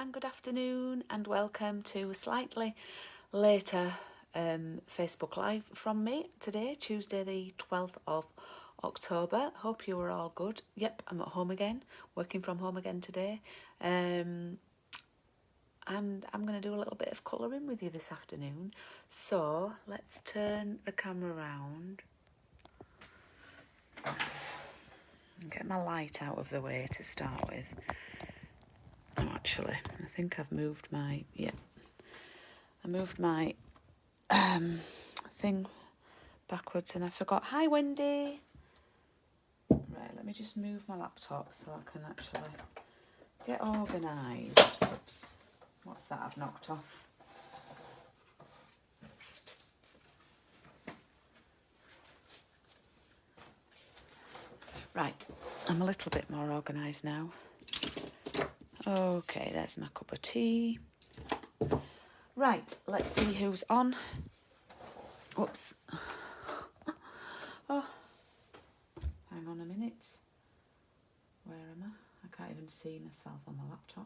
and good afternoon and welcome to a slightly later Facebook Live from me today, Tuesday the 12th of October. Hope you are all good. Yep, I'm at home again, working from home again today. And I'm going to do a little bit of colouring with you this afternoon. So let's turn the camera around and get my light out of the way to start with. Oh, actually, I think I've moved my, I moved my thing backwards and I forgot. Hi, Wendy. Right, let me just move my laptop so I can actually get organised. Oops, what's that I've knocked off? Right, I'm a little bit more organised now. Okay, there's my cup of tea. Right, let's see who's on. Oops. Oh, hang on a minute. Where am I? I can't even see myself on the laptop.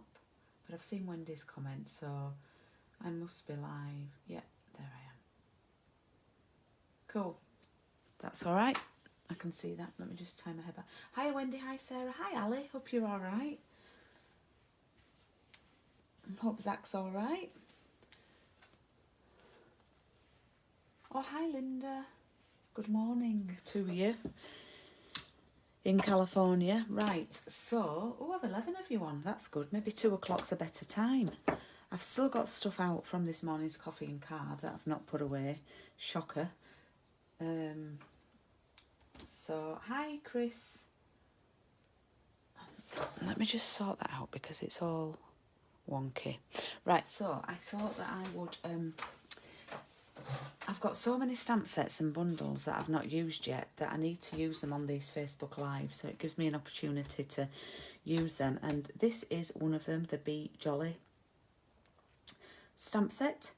But I've seen Wendy's comment, so I must be live. Yeah, there I am. Cool. That's all right. I can see that. Let me just tie my hair back. Hi, Wendy. Hi, Sarah. Hi, Ali. Hope you're all right. Hope Zach's all right. Oh, hi, Linda. Good morning to you in California. Right, so, I've 11 of you on. That's good. Maybe 2 o'clock's a better time. I've still got stuff out from this morning's coffee and card that I've not put away. Shocker. So, hi, Chris. Let me just sort that out because it's all wonky. Right, so I thought that I would... I've got so many stamp sets and bundles that I've not used yet that I need to use them on these Facebook Live, so it gives me an opportunity to use them. And this is one of them, the Be Jolly stamp set,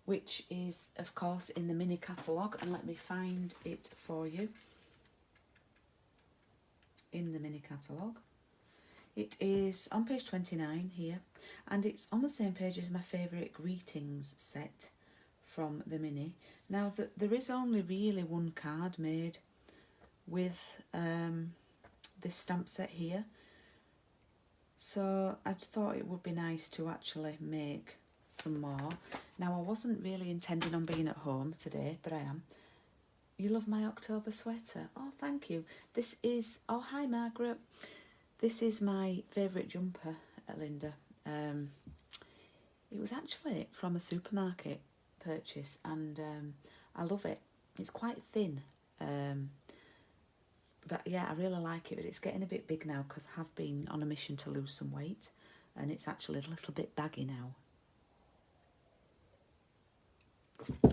which is, of course, in the mini catalogue. And let me find it for you. In the mini catalogue. It is on page 29 here, and it's on the same page as my favourite greetings set from the mini. Now, there is only really one card made with this stamp set here, so I thought it would be nice to actually make some more. Now, I wasn't really intending on being at home today, but I am. You love my October sweater? Oh, thank you. This is... Oh, hi, Margaret. This is my favourite jumper, Linda. It was actually from a supermarket purchase, and I love it. It's quite thin, but yeah, I really like it. But it's getting a bit big now because I have been on a mission to lose some weight, and it's actually a little bit baggy now,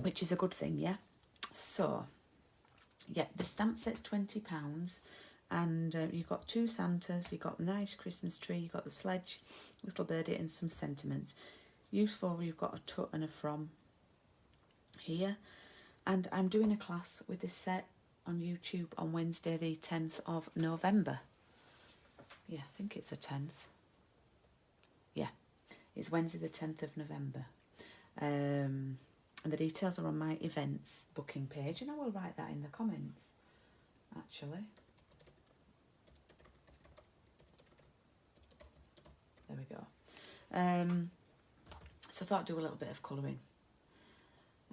which is a good thing. Yeah. So yeah, the stamp set's £20, and you've got 2 Santas, you've got a nice Christmas tree, you've got the sledge, little birdie, and some sentiments. Useful, you've got a to and a from here. And I'm doing a class with this set on YouTube on Wednesday the 10th of November. Yeah, I think it's the 10th. Yeah, it's Wednesday the 10th of November. And the details are on my events booking page, and I will write that in the comments, actually. There we go. So I thought I'd do a little bit of colouring.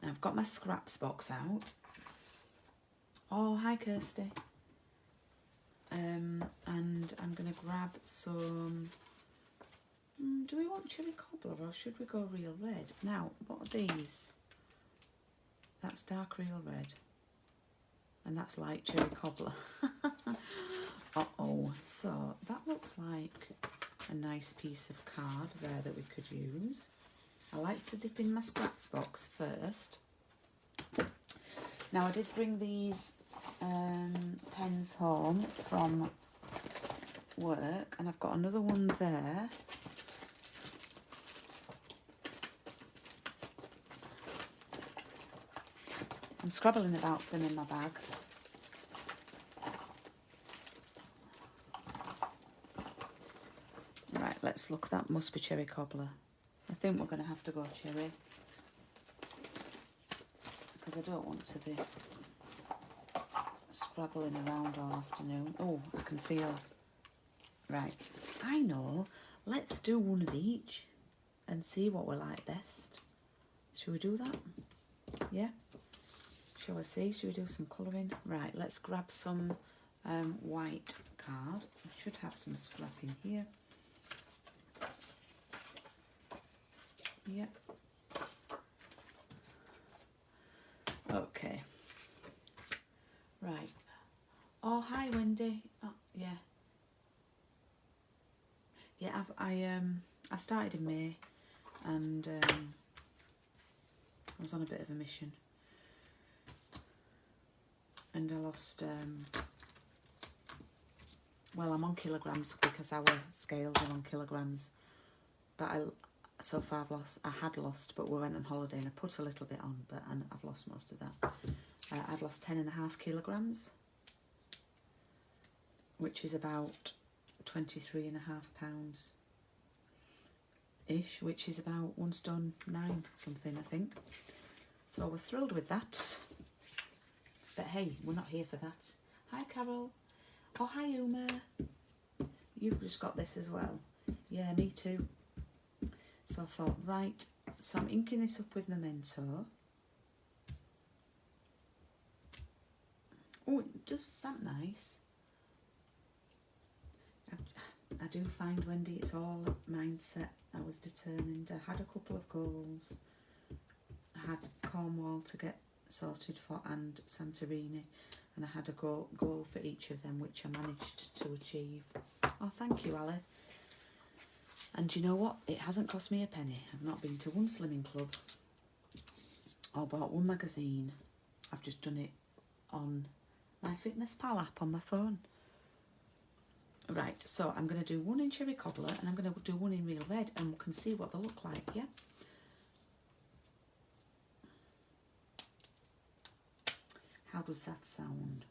Now I've got my scraps box out. Oh, hi Kirsty. And I'm going to grab some... do we want cherry cobbler or should we go real red? Now, what are these? That's dark real red. And that's light cherry cobbler. Uh-oh. So that looks like a nice piece of card there that we could use. I like to dip in my scraps box first. Now, I did bring these pens home from work, and I've got another one there. I'm scrabbling about them in my bag. Right, let's Let's look, that must be cherry cobbler. I think we're going to have to go cherry, because I don't want to be scrabbling around all afternoon. Oh, I can feel... Right, I know. Let's do one of each and see what we like best. Shall we do that? Yeah? Shall we see? Shall we do some colouring? Right, let's grab some white card. I should have some scrap in here. Yep. Okay. Right. Oh, hi, Wendy. Oh, yeah. Yeah, I started in May, and I was on a bit of a mission, and I lost. Well, I'm on kilograms because our scales are on kilograms, but so far I had lost, but we went on holiday and I put a little bit on, but I've lost most of that. I've lost 10.5 kilograms, which is about 23.5 pounds ish, which is about 1 stone 9 something, I think. So I was thrilled with that. But hey, we're not here for that. Hi, Carol. Oh, hi, Uma. You've just got this as well. Yeah, me too. So I thought, right, so I'm inking this up with Memento. Oh, it does stamp nice. I do find, Wendy, it's all mindset. I was determined. I had a couple of goals. I had Cornwall to get sorted for and Santorini, and I had a goal for each of them, which I managed to achieve. Oh, thank you, Ali. And you know what? It hasn't cost me a penny. I've not been to one slimming club or bought one magazine. I've just done it on my MyFitnessPal app on my phone. Right, so I'm going to do one in cherry cobbler and I'm going to do one in real red, and we can see what they look like, yeah? How does that sound?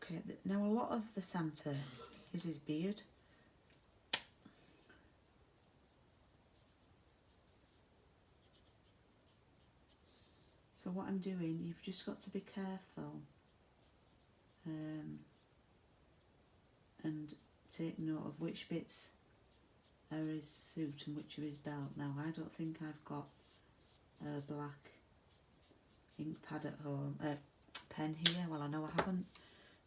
Okay, now a lot of the Santa is his beard. So what I'm doing, you've just got to be careful and take note of which bits are his suit and which are his belt. Now, I don't think I've got a black ink pad at home, pen here. Well, I know I haven't.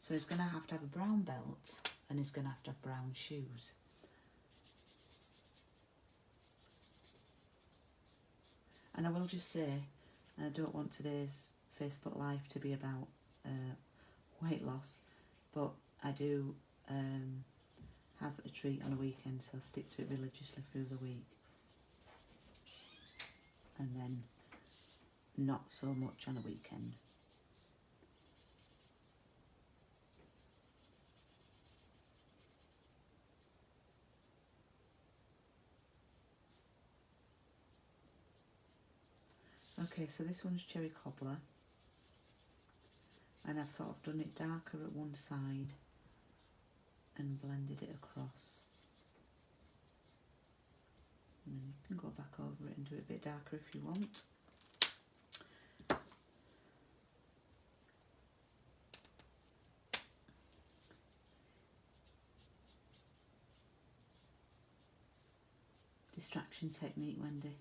So he's going to have a brown belt and he's going to have brown shoes. And I will just say, I don't want today's Facebook Live to be about weight loss, but I do have a treat on a weekend, so I stick to it religiously through the week. And then not so much on a weekend. Okay, so this one's cherry cobbler, and I've sort of done it darker at one side and blended it across. And then you can go back over it and do it a bit darker if you want. Distraction technique, Wendy.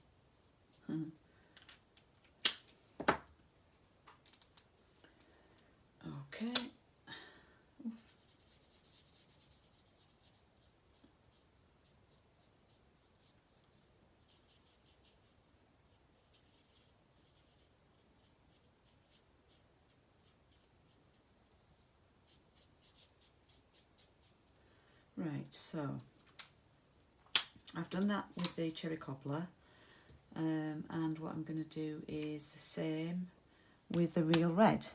Okay. Right, so I've done that with the cherry cobbler, and what I'm going to do is the same with the real red.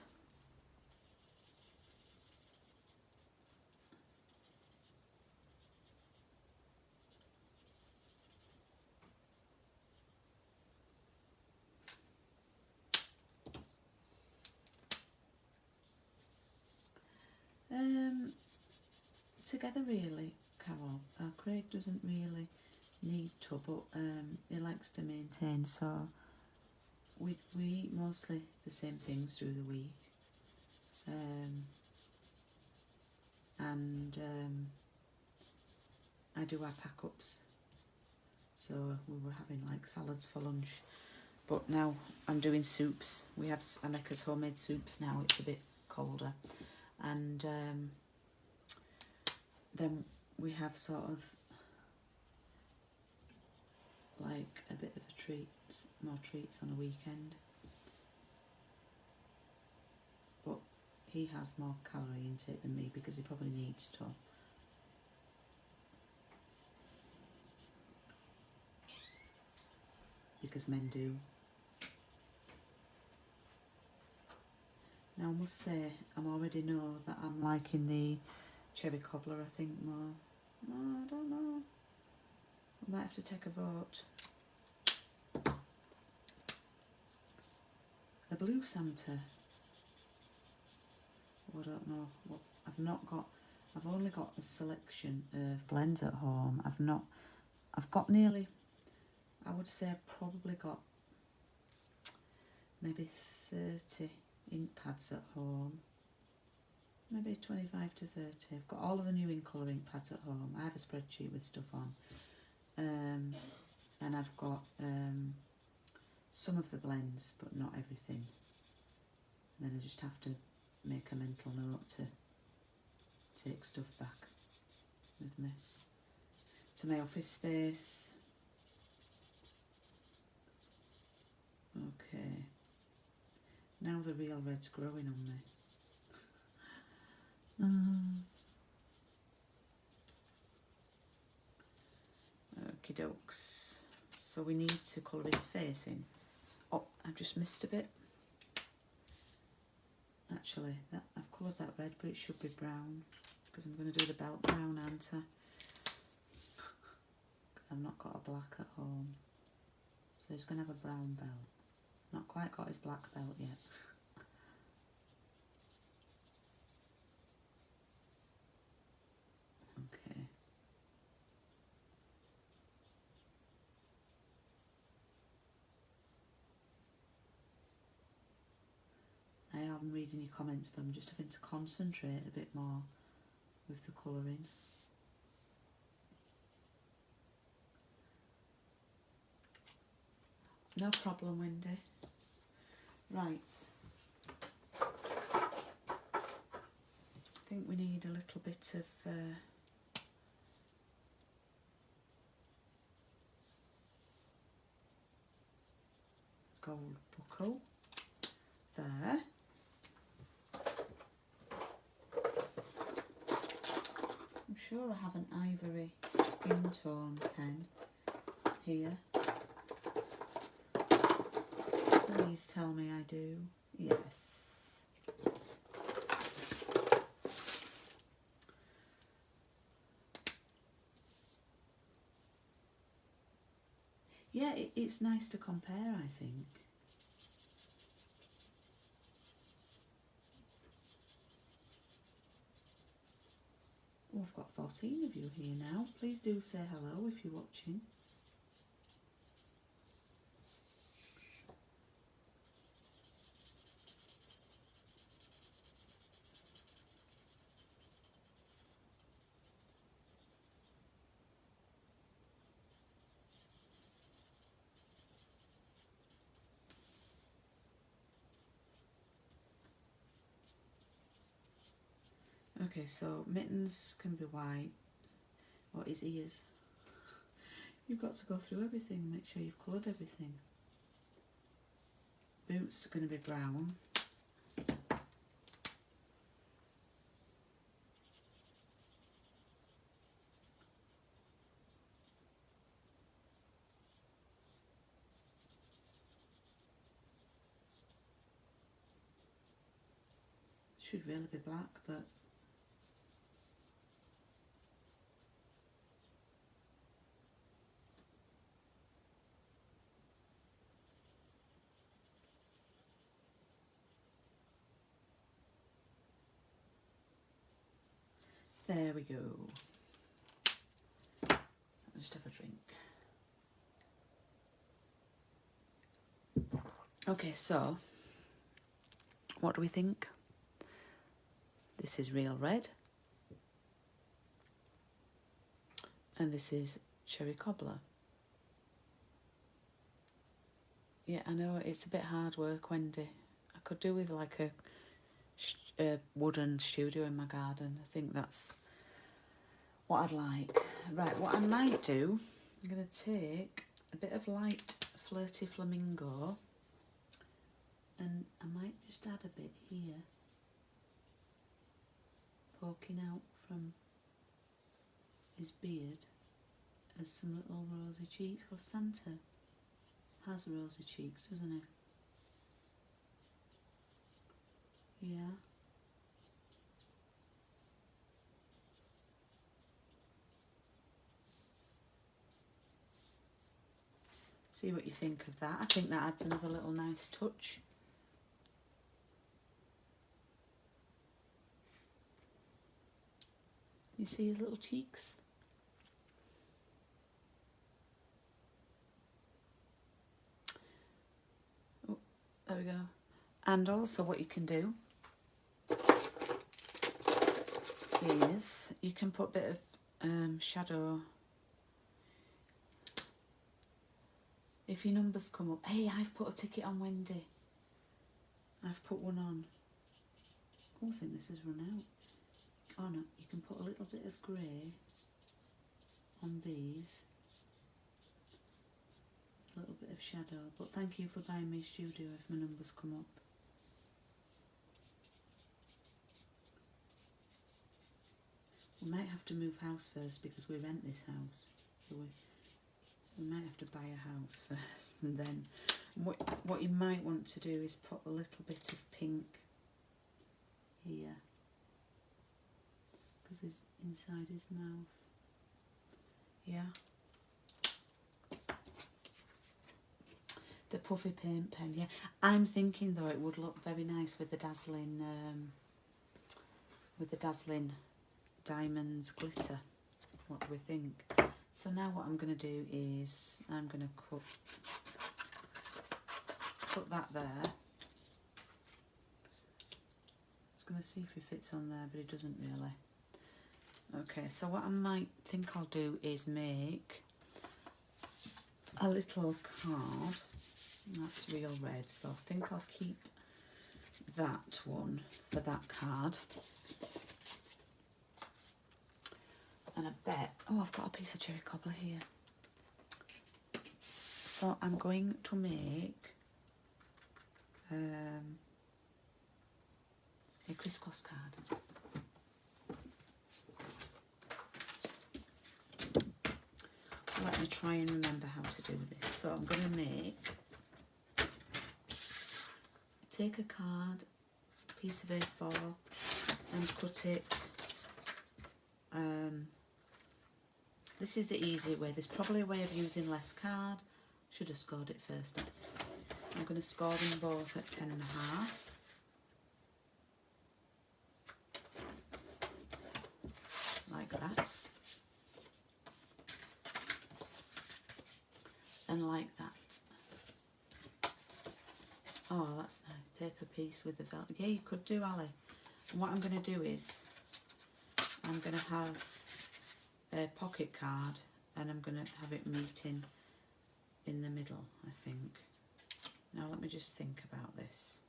Together really, Carol. Craig doesn't really need to, but he likes to maintain, so we eat mostly the same things through the week, and I do our pack-ups, so we were having like salads for lunch, but now I'm doing soups. I make us homemade soups now. It's a bit colder, and then we have sort of like a bit of a more treats on a weekend. But he has more calorie intake than me because he probably needs to. Because men do. Now I must say, I already know that I'm liking the cherry cobbler, I think, more. No, I don't know. I might have to take a vote. The blue Santa. Oh, I don't know. What I've only got a selection of blends at home. I've got nearly, I would say I've probably got maybe 30 ink pads at home. Maybe 25 to 30. I've got all of the new ink colour ink pads at home. I have a spreadsheet with stuff on. And I've got some of the blends, but not everything. And then I just have to make a mental note to take stuff back with me to my office space. Okay. Now the real red's growing on me. Okie dokes. So we need to colour his face in. Oh, I've just missed a bit. Actually, I've coloured that red, but it should be brown because I'm going to do the belt brown, aren't I? Because I've not got a black at home. So he's going to have a brown belt. He's not quite got his black belt yet. Okay. I am reading your comments, but I'm just having to concentrate a bit more with the colouring. No problem, Wendy. Right. I think we need a little bit of gold buckle there. I'm sure I have an ivory skin tone pen here. Please tell me I do. Yes. Yeah, it's nice to compare, I think. Oh, I've got 14 of you here now. Please do say hello if you're watching. Okay, so mittens can be white, or his ears. You've got to go through everything, make sure you've coloured everything. Boots are going to be brown. Should really be black, but there we go. I'll just have a drink. Okay, so what do we think? This is real red. And this is cherry cobbler. Yeah, I know it's a bit hard work, Wendy. I could do with like a wooden studio in my garden. I think that's what I'd like. Right, what I might do, I'm going to take a bit of light flirty flamingo and I might just add a bit here, poking out from his beard as some little rosy cheeks, because Santa has rosy cheeks, doesn't he? Yeah. See what you think of that. I think that adds another little nice touch. You see his little cheeks? Oh, there we go. And also what you can do is you can put a bit of shadow. If your numbers come up, hey, I've put a ticket on, Wendy. I've put one on. Oh, I think this has run out. Oh no, you can put a little bit of grey on these. A little bit of shadow. But thank you for buying me a studio if my numbers come up. We might have to move house first because we rent this house. So we might have to buy a house first, and then what you might want to do is put a little bit of pink here, because it's inside his mouth. Yeah. The puffy paint pen, yeah. I'm thinking though it would look very nice with the dazzling diamonds glitter. What do we think? So now what I'm going to do is I'm going to put that there. I was going to see if he fits on there, but he doesn't really. Okay, so what I might think I'll do is make a little card. That's real red, so I think I'll keep that one for that card. And I bet, oh, I've got a piece of cherry cobbler here. So I'm going to make a crisscross card. Let me try and remember how to do this. So I'm going to take a card, a piece of A4, and cut it. This is the easy way. There's probably a way of using less card. Should have scored it first. I'm going to score them both at 10.5. Like that. And like that. Oh, that's a paper piece with the velvet. Yeah, you could do, Ali. And what I'm going to do is I'm going to have a pocket card and I'm going to have it meeting in the middle, I think. Now let me just think about this.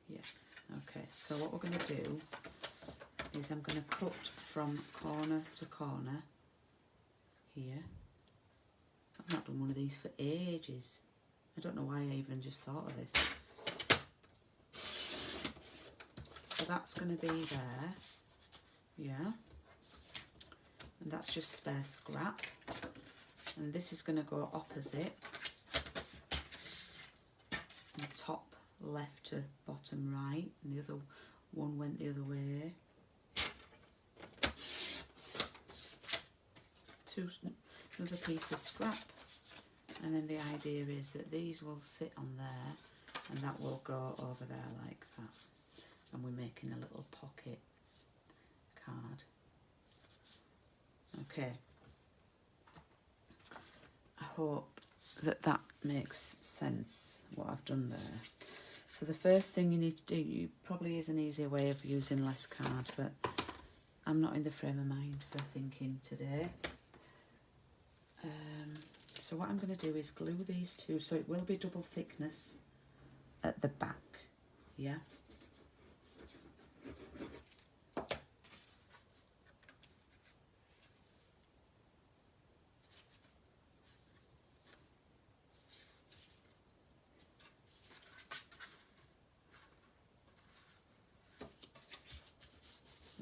Yeah, okay, so what we're going to do is I'm going to cut from corner to corner here. I've not done one of these for ages. I don't know why I even just thought of this. So that's going to be there, yeah. And that's just spare scrap. And this is going to go opposite and top left to bottom right, and the other one went the other way. Another piece of scrap, and then the idea is that these will sit on there and that will go over there like that, and we're making a little pocket card. Okay, I hope that that makes sense what I've done there. So the first thing you need to do, probably is an easier way of using less card, but I'm not in the frame of mind for thinking today. So what I'm going to do is glue these two, so it will be double thickness at the back, yeah?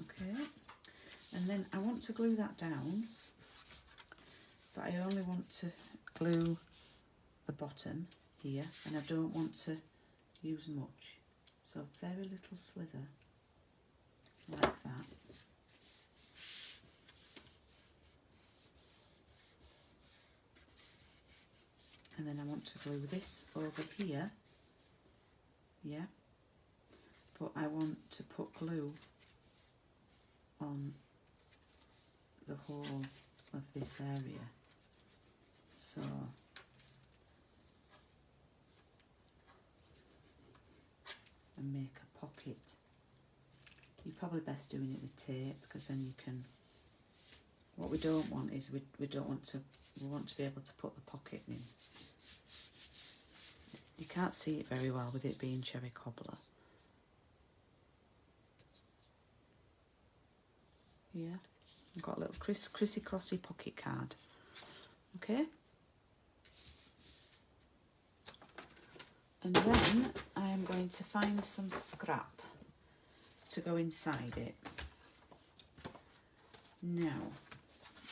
Okay, and then I want to glue that down, but I only want to glue the bottom here, and I don't want to use much, so very little slither like that. And then I want to glue this over here, yeah, but I want to put glue on the whole of this area, so and make a pocket. You're probably best doing it with tape, because then you can, what we don't want is we want to be able to put the pocket in. You can't see it very well with it being cherry cobbler. Yeah, I've got a little crissy crossy pocket card. Okay, and then I am going to find some scrap to go inside it. Now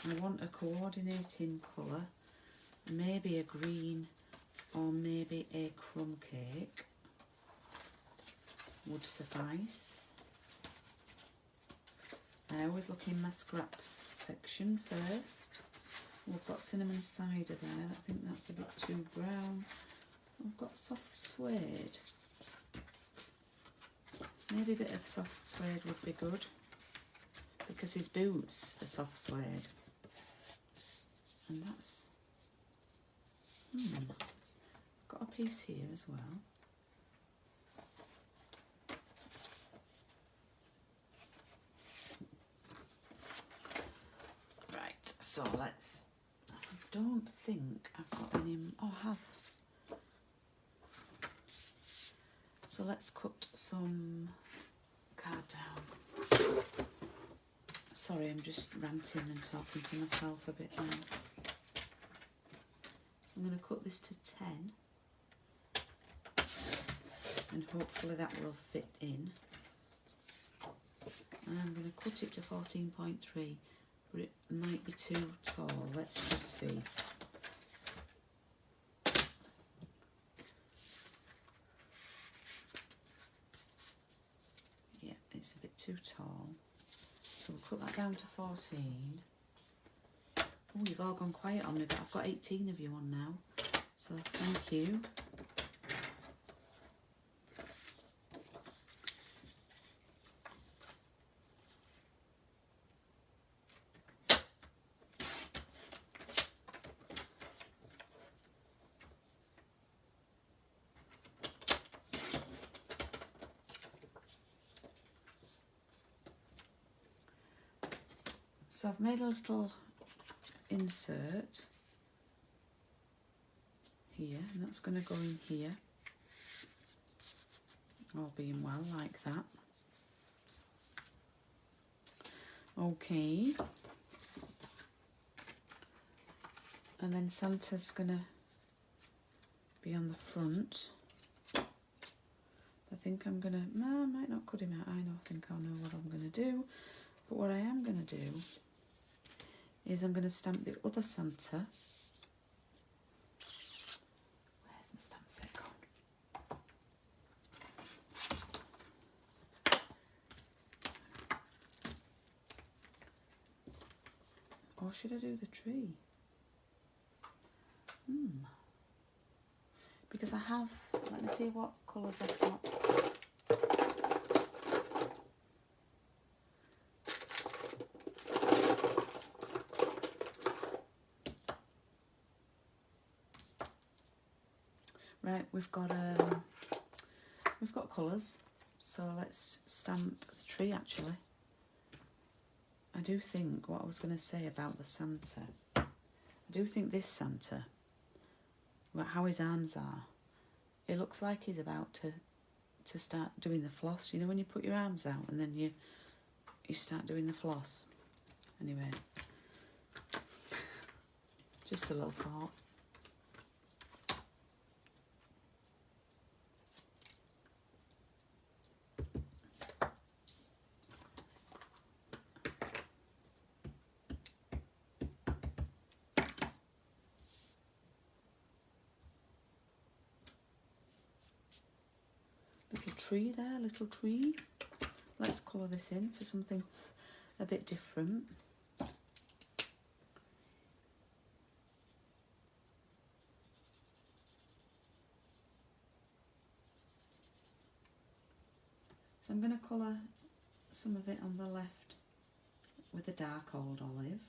I want a coordinating colour, maybe a green or maybe a crumb cake would suffice. I always look in my scraps section first. We've got cinnamon cider there, I think that's a bit too brown. I've got soft suede. Maybe a bit of soft suede would be good, because his boots are soft suede. And that's, got a piece here as well. Right, so let's, I don't think I've got any, oh I have. So let's cut some card down. Sorry, I'm just ranting and talking to myself a bit now. So I'm going to cut this to 10, and hopefully that will fit in. And I'm going to cut it to 14.3, but it might be too tall. Let's just see. Yeah, it's a bit too tall. So we'll cut that down to 14. Oh, you've all gone quiet on me, but I've got 18 of you on now. So thank you. So I've made a little insert here, and that's going to go in here, all being well, like that. Okay. And then Santa's going to be on the front. I think I'm going to, no, I might not cut him out. I think I'll know what I'm going to do. But what I am going to do is I'm going to stamp the other Santa. Where's my stamp set gone? Or should I do the tree? Because I have, let me see what colours I've got. Right, we've got colours, so let's stamp the tree actually. I do think what I was going to say about the Santa, I do think this Santa, well, how his arms are, it looks like he's about to start doing the floss. You know when you put your arms out and then you start doing the floss. Anyway, just a little thought. Little tree there, little tree. Let's colour this in for something a bit different. So I'm going to colour some of it on the left with a dark old olive.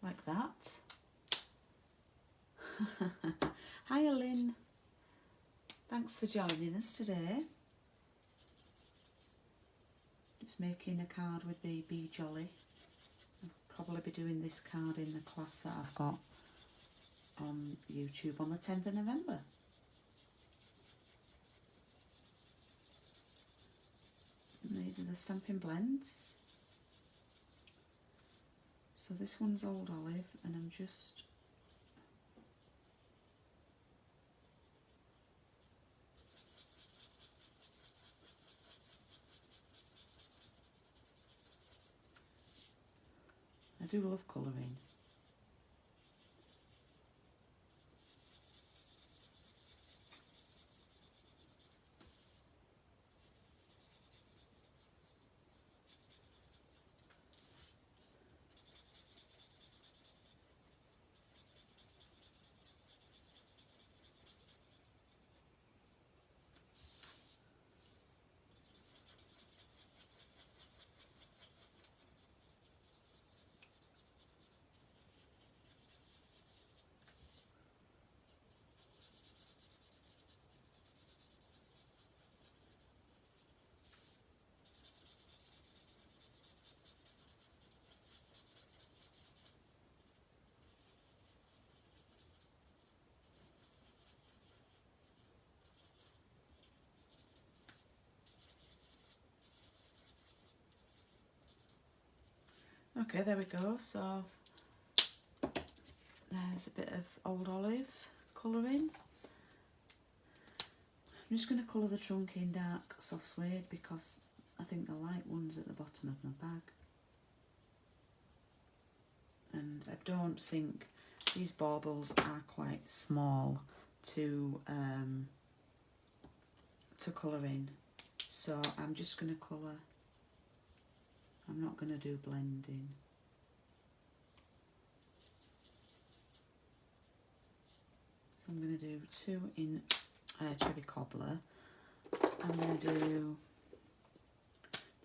Like that. Hi Lynn, thanks for joining us today. Just making a card with the Be Jolly. I'll probably be doing this card in the class that I've got on YouTube on the 10th of November. And these are the Stampin' Blends. So this one's Old Olive, and I'm just I do love colouring. Okay, there we go. So there's a bit of Old Olive colouring. I'm just going to colour the trunk in dark soft suede because I think the light one's at the bottom of my bag. And I don't think these baubles are quite small to colour in. So I'm just going to colour. I'm not going to do blending. So I'm going to do 2 in Cherry Cobbler. I'm going to do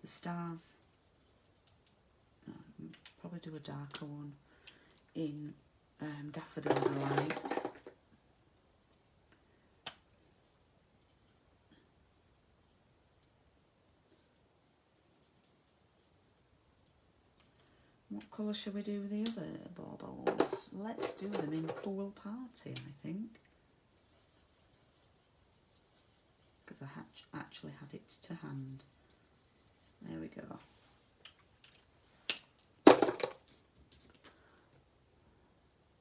the stars. Probably do a darker one in Daffodil Delight. What colour shall we do with the other baubles? Let's do them in Pool Party, I think. Because I actually had it to hand. There we go.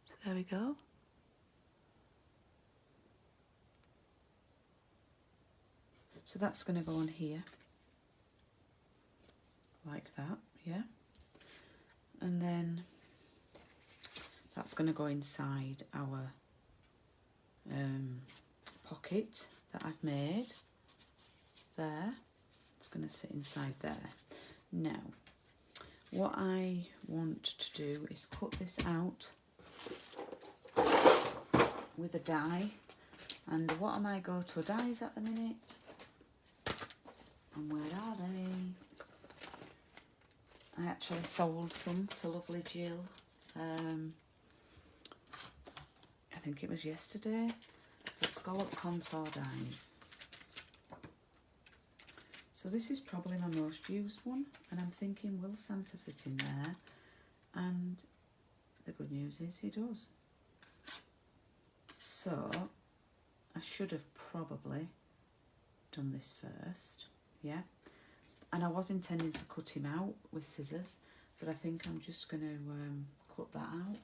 So there we go. So that's going to go on here, like that, yeah. And then that's going to go inside our pocket that I've made there. It's going to sit inside there. Now, what I want to do is cut this out with a die. And what are my go-to dies at the minute? And where are they? I actually sold some to lovely Jill. I think it was yesterday. The scallop contour dies. So this is probably my most used one, and I'm thinking, will Santa fit in there? And the good news is he does. So I should have probably done this first, yeah. And I was intending to cut him out with scissors, but I think I'm just going to cut that out.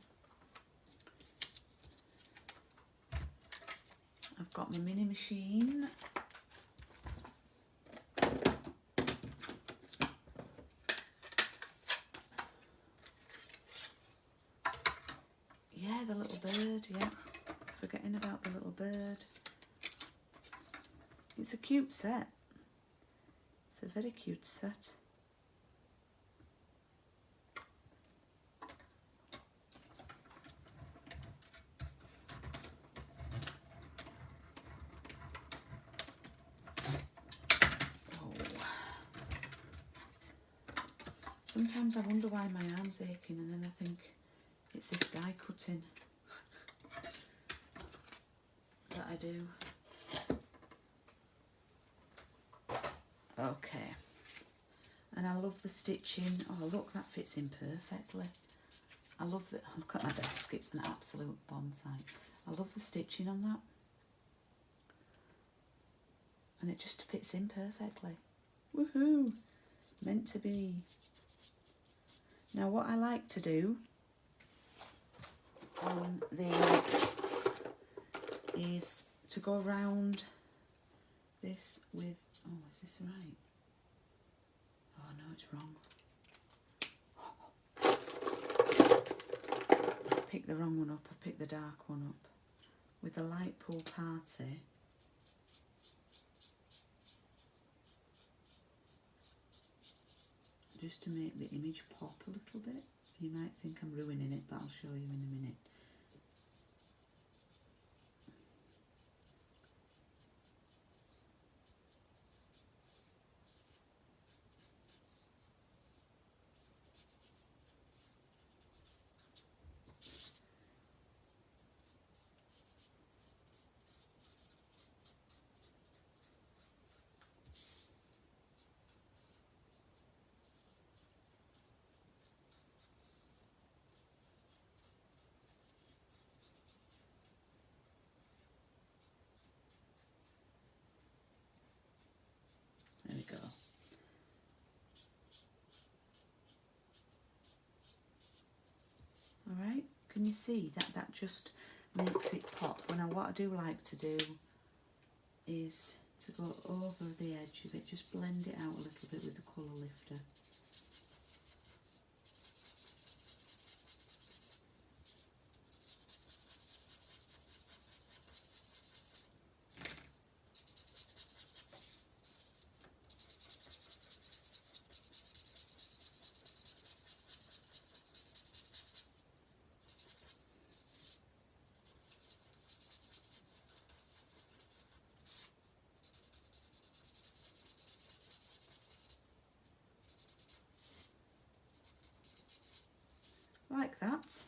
I've got my mini machine. Yeah, the little bird, yeah. Forgetting about the little bird. It's a cute set. It's a very cute set. Sometimes I wonder why my arm's aching, and then I think it's this die cutting that I do. Okay. And I love the stitching. Oh, look, that fits in perfectly. I love that. Look at my desk. It's an absolute bonsai. I love the stitching on that. And it just fits in perfectly. Woohoo! Meant to be. Now, what I like to do on the is to go around this with, oh, is this right? Oh no, it's wrong. I picked the wrong one up. I picked the dark one up. With the light pool party, just to make the image pop a little bit. You might think I'm ruining it, but I'll show you in a minute. There we go. Alright, can you see that just makes it pop? What I do like to do is to go over the edge of it, just blend it out a little bit with the colour lifter. Like that.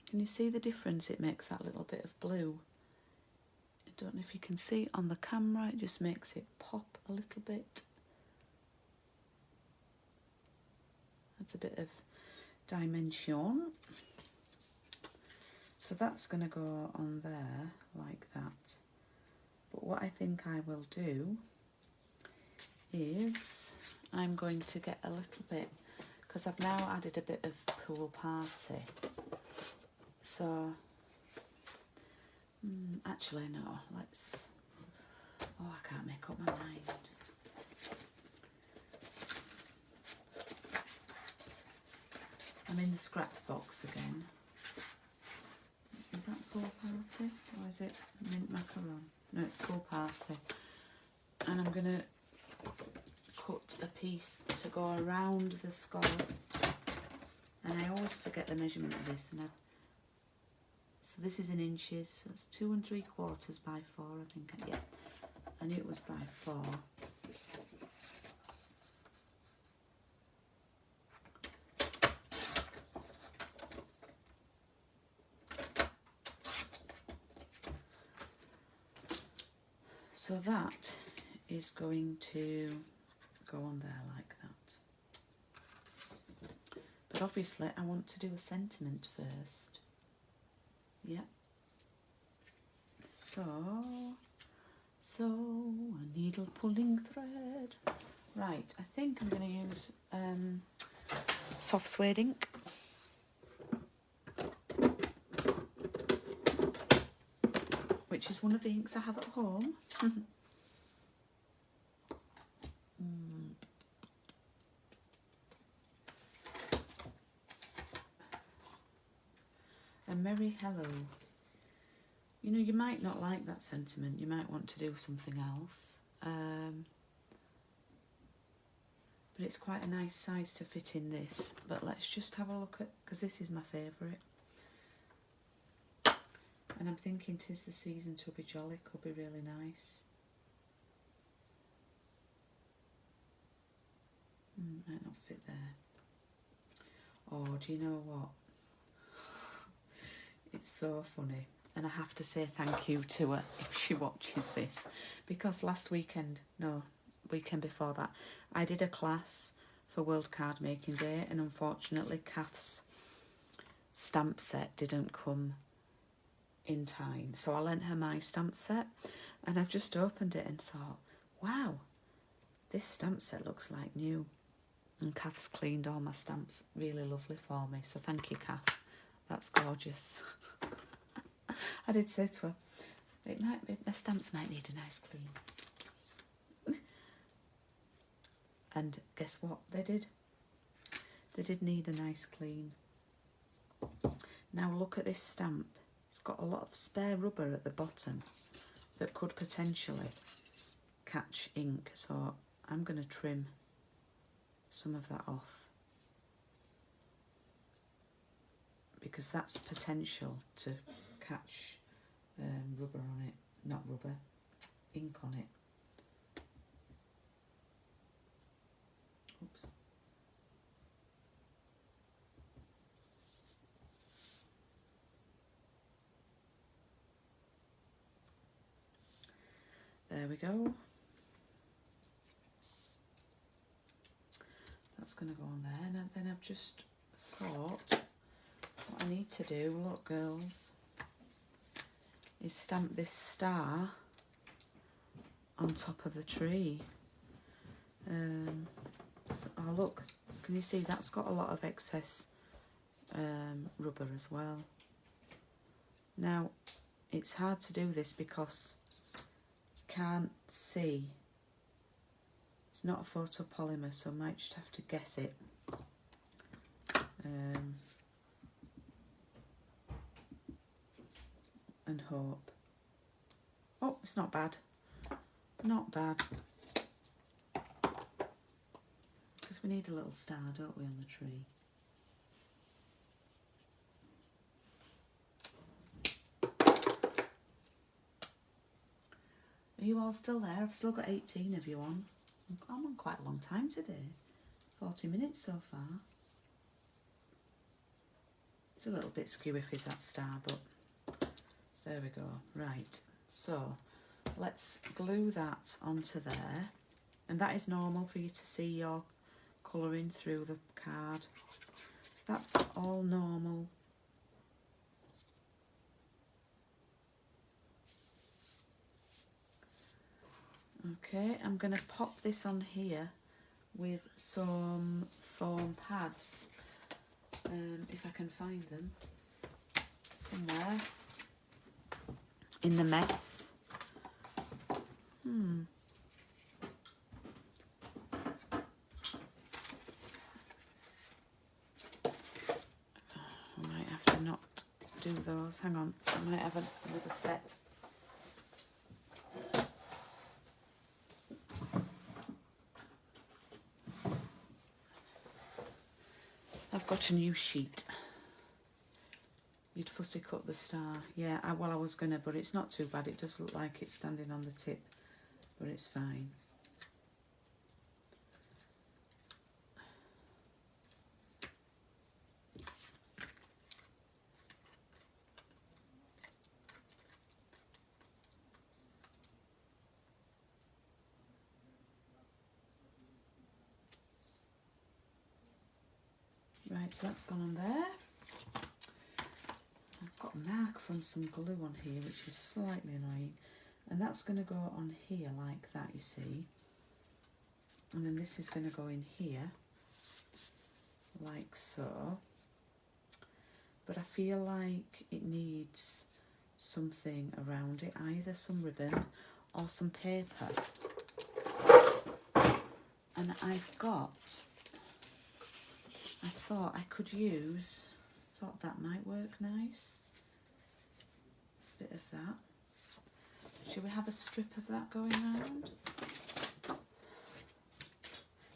Can you see the difference it makes, that little bit of blue? I don't know if you can see it on the camera, it just makes it pop a little bit. That's a bit of dimension. So that's going to go on there like that. But what I think I will do is I'm going to get a little bit, because I've now added a bit of pool party. So Actually, no, let's... Oh, I can't make up my mind. I'm in the scraps box again. Is that Pool Party? Or is it mint macaron? No, it's Pool Party. And I'm going to cut a piece to go around the scallop. And I always forget the measurement of this. So this is in inches. So it's 2 3/4 by 4, I think. Yeah, I knew it was by 4. So that is going to go on there like that. But obviously I want to do a sentiment first. Yeah. So a needle pulling thread. Right, I think I'm going to use soft suede ink. Which is one of the inks I have at home. A merry hello. You know, you might not like that sentiment. You might want to do something else. But it's quite a nice size to fit in this. But let's just have a look at, because this is my favourite. And I'm thinking 'tis the season to be jolly could be really nice. Might not fit there. Oh, do you know what? It's so funny. And I have to say thank you to her if she watches this. Because last weekend, no, weekend before that, I did a class for World Card Making Day, and unfortunately Kath's stamp set didn't come in time. So I lent her my stamp set, and I've just opened it and thought, wow, this stamp set looks like new. And Kath's cleaned all my stamps really lovely for me. So thank you, Kath. That's gorgeous. I did say to her, it might be, my stamps might need a nice clean. And guess what? They did. They did need a nice clean. Now look at this stamp. It's got a lot of spare rubber at the bottom that could potentially catch ink. So I'm going to trim some of that off, because that's potential to catch rubber on it, not rubber, ink on it. Oops. There we go. That's going to go on there. And then I've just thought what I need to do, look girls, is stamp this star on top of the tree. So, oh look, can you see that's got a lot of excess rubber as well. Now it's hard to do this because you can't see. It's not a photopolymer, so I might just have to guess it. And hope. Oh, it's not bad. Not bad. Because we need a little star, don't we, on the tree? Are you all still there? I've still got 18 of you on. I'm on quite a long time today. 40 minutes so far. It's a little bit skewy-fizz, that star, but there we go. Right, so let's glue that onto there. And that is normal for you to see your colouring through the card. That's all normal. Okay, I'm going to pop this on here with some foam pads, if I can find them somewhere. in the mess. I might have to not do those. Hang on, I might have another set. I've got a new sheet. You'd fussy cut the star. Yeah, well, I was gonna, but it's not too bad. It does look like it's standing on the tip, but it's fine. Right, so that's gone on there. I've got a mark from some glue on here, which is slightly annoying. And that's going to go on here like that, you see. And then this is going to go in here, like so. But I feel like it needs something around it, either some ribbon or some paper. And I've got... I thought I could use, thought that might work nice. A bit of that. Should we have a strip of that going round?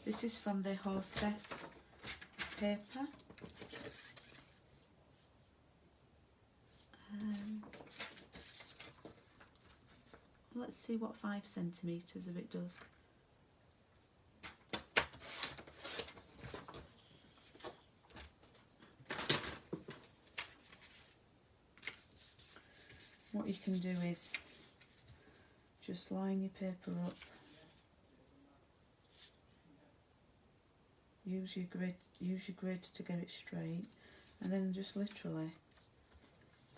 This is from the Hostess paper. Let's see what 5 centimetres of it does. What you can do is just line your paper up, use your grid to get it straight, and then just literally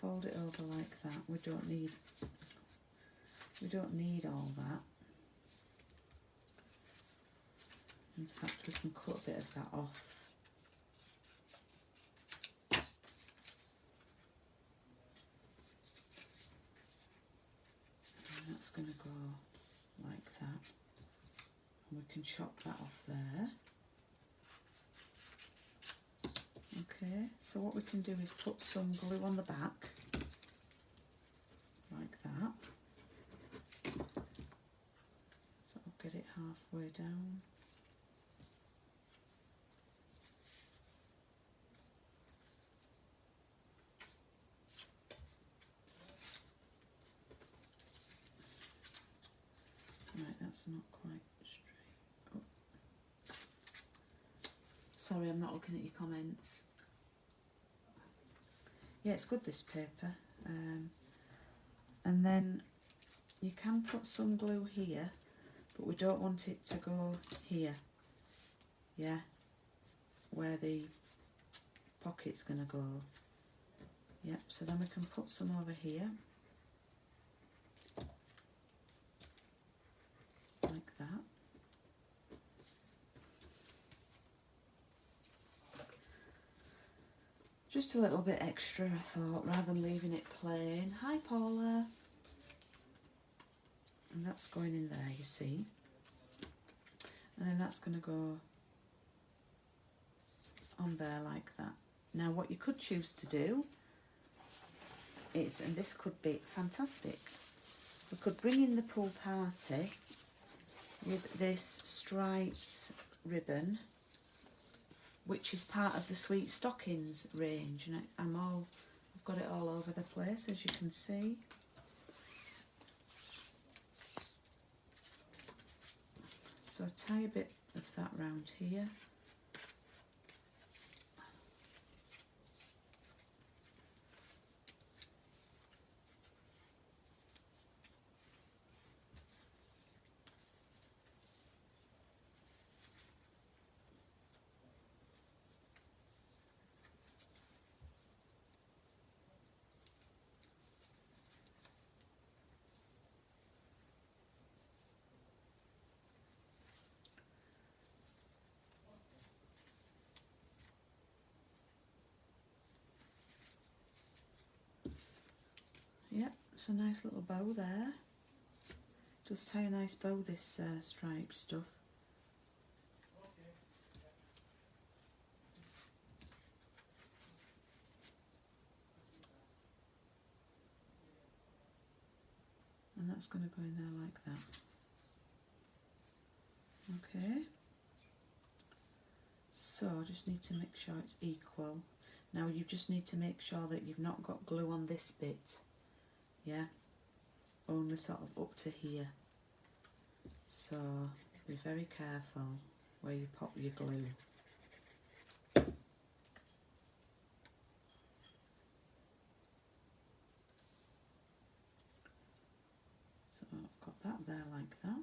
fold it over like that. We don't need all that. In fact, we can cut a bit of that off. That's going to go like that, and we can chop that off there. Okay, so what we can do is put some glue on the back, like that. So I'll get it halfway down. Right, that's not quite straight. Oh. Sorry, I'm not looking at your comments. Yeah, it's good, this paper. And then you can put some glue here, but we don't want it to go here. Yeah, where the pocket's going to go. Yep, so then we can put some over here. Like that. Just a little bit extra, I thought, rather than leaving it plain. Hi, Paula. And that's going in there, you see. And then that's going to go on there like that. Now, what you could choose to do is, and this could be fantastic, we could bring in the pool party with this striped ribbon, which is part of the Sweet Stockings range, and I've got it all over the place, as you can see. So tie a bit of that round here. It's a nice little bow there. Does tie a nice bow, this striped stuff. And that's going to go in there like that. Okay. So I just need to make sure it's equal. Now you just need to make sure that you've not got glue on this bit. Yeah. Only sort of up to here. So be very careful where you pop your glue. So I've got that there like that.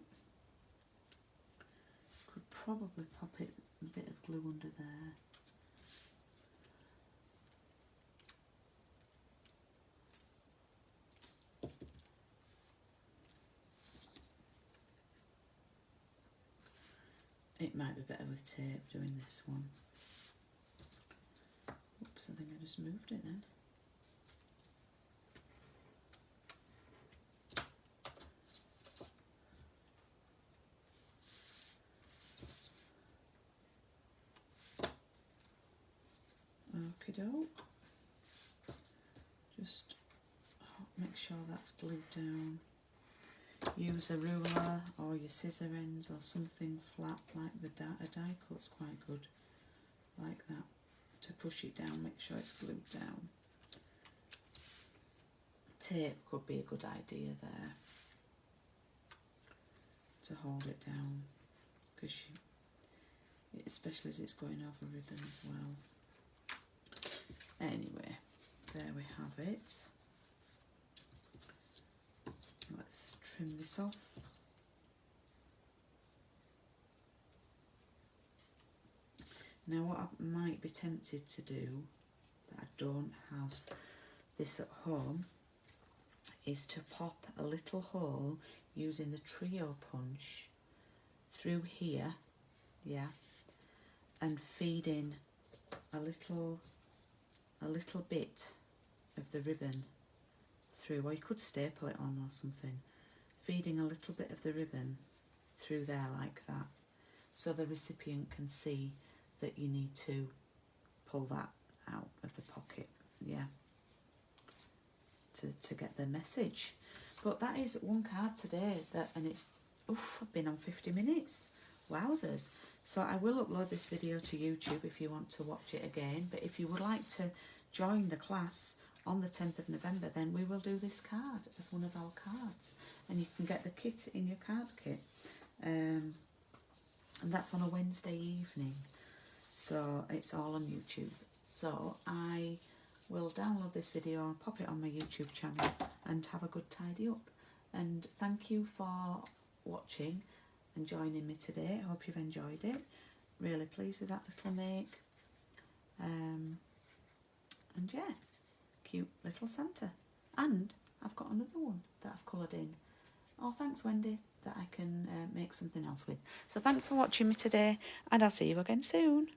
Could probably pop it a bit of glue under there. It might be better with tape doing this one. Oops, I think I just moved it then. Okie doke. Just make sure that's glued down. Use a ruler or your scissor ends or something flat like a die cut's quite good, like that, to push it down, make sure it's glued down. Tape could be a good idea there to hold it down, because especially as it's going over ribbon as well. Anyway, there we have it. Let's trim this off. Now what I might be tempted to do, but I don't have this at home, is to pop a little hole using the trio punch through here, yeah, and feed in a little bit of the ribbon through, or you could staple it on or something, feeding a little bit of the ribbon through there like that, so the recipient can see that you need to pull that out of the pocket, yeah, to get the message. But that is one card today, and it's, oof, I've been on 50 minutes, wowzers. So I will upload this video to YouTube if you want to watch it again, but if you would like to join the class on the 10th of November, then we will do this card as one of our cards, and you can get the kit in your card kit, and that's on a Wednesday evening, so it's all on YouTube. So I will download this video and pop it on my YouTube channel and have a good tidy up. And thank you for watching and joining me today. I hope you've enjoyed it. Really pleased with that little make. And yeah, cute little Santa. And I've got another one that I've coloured in. Oh, thanks Wendy, that I can make something else with. So thanks for watching me today, and I'll see you again soon.